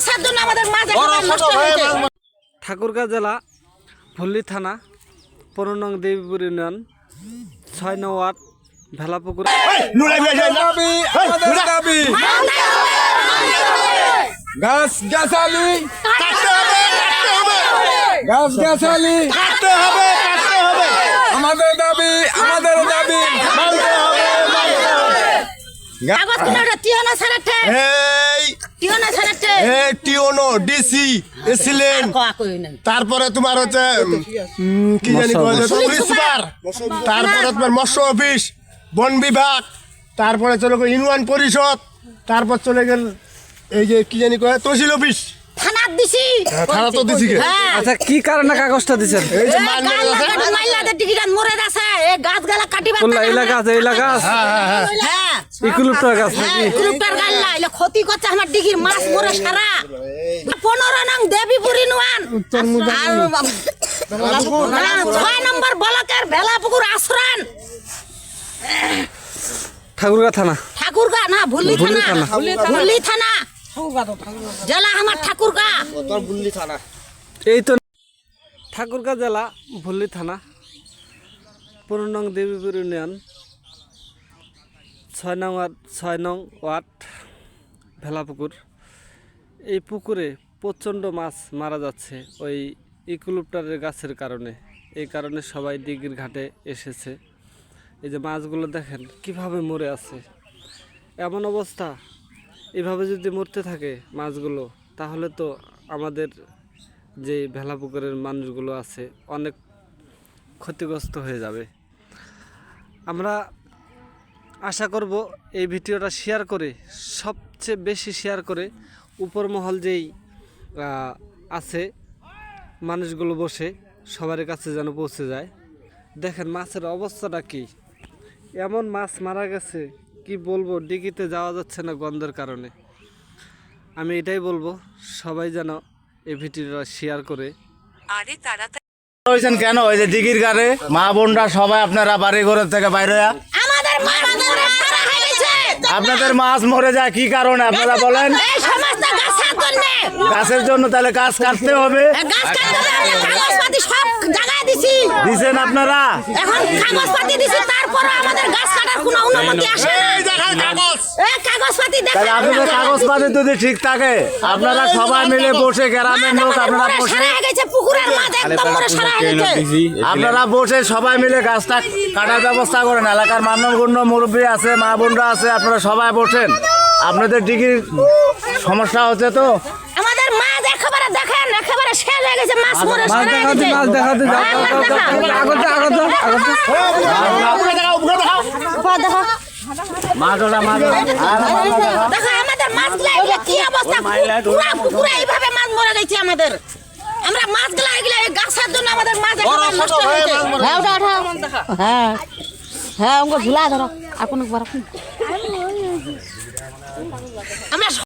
গাছের জন্য আমাদের মাছ নষ্ট হয়েছে। ঠাকুরগাঁ জেলা ভুল্লি থানা 15 নং দেবীপুর ইউনিয়ন 6 নং ওয়ার্ড ভেলাপুকুর। গাছ গাছালি গাছ গাছালি কাটতে হবে আমাদের দাবি তারপরে তোমার হচ্ছে কি জানি তারপরে তোমার মৎস্য অফিস, বন বিভাগ, তারপরে চলে গেল ইউনিয়ন পরিষদ, তারপর চলে গেল এই যে কি জানি কয় তহসিল অফিস, থানা দিছি। থানা তো দিছি। আচ্ছা কি কারণে কাগজটা দিছেন? এই যে মাইলাদের টিকিটান মরে গেছে, এই গাছগালা কাটিবা এই গাছ হ্যাঁ ইকুলুপ্টার গাছ নাকি? ইকুলুপ্টার গাল্লা এলে ক্ষতি করছে আমার ডিগির মাছ মরে সারা। 15 নং দেবীপুর ইউনিয়ন 6 নম্বর ব্লকের ভেলাপুকুর আশ্রয়ন। ঠাকুরগাঁ থানা না ভুল্লি থানা জেলা আমার ঠাকুরগাঁ। এই তো ঠাকুরগাঁ জেলা ভুল্লি থানা 15 নং দেবীপুর ইউনিয়ন 6 নং ওয়ার্ড ভেলাপুকুর। এই পুকুরে প্রচণ্ড মাছ মারা যাচ্ছে ওই ইকুলুপ্টারের গাছের কারণে। এই কারণে সবাই দিঘির ঘাটে এসেছে। এই যে মাছগুলো দেখেন কিভাবে মরে আছে। এমন অবস্থা, এভাবে যদি মরতে থাকে মাছগুলো তাহলে তো আমাদের যে ভেলাপুকুরের মানুষগুলো আছে অনেক ক্ষতিগ্রস্ত হয়ে যাবে। আমরা আশা করব এই ভিডিওটা শেয়ার করে, সবচেয়ে বেশি শেয়ার করে উপর মহল যেই আছে মানুষগুলো বসে সবার কাছে যেন পৌঁছে যায়। দেখেন মাছের অবস্থাটা কি, এমন মাছ মারা গেছে কি বলবো, ডিগিতে যাওয়া যাচ্ছে না গন্ধের কারণে। আমি এটাই বলবো সবাই যেন এই ভিডিওটা শেয়ার করে। কেন ওই যে দিঘির গাড়ে মা বোনরা সবাই আপনারা বাড়ি ঘরের থেকে বাইরে আপনাদের মাছ মরে যায় কি কারণে আপনারা বলেন? গাছের জন্য। তাহলে গাছ কাটতে হবে। দিছেন আপনারা? আপনাদের কাগজপাতি যদি ঠিক থাকে আপনারা সবাই মিলে বসে, গ্রামের লোক আপনারা বসে সবাই মিলে গাছটা কাটার ব্যবস্থা করেন। এলাকার মান্যগণ্য মুরব্বী আছে, মা বোনরা আছে, আপনারা সবাই বসেন। আপনাদের ডিগ্রির সমস্যা হচ্ছে তো। আমাদের মাছ একেবারে দেখেন একেবারে শেষ হয়ে গেছে, মাছ মরে মাছ দেখাতে আমাদের মাছগুলা কি অবস্থা, পুরো এইভাবে মাছ মরে গেছে আমাদের। আমরা মাছগুলা এগুলা গাছের জন্য আমাদের মাছ নষ্ট হয়েছে। হ্যাঁ হ্যাঁ ঝুলা ধরো আর কোনো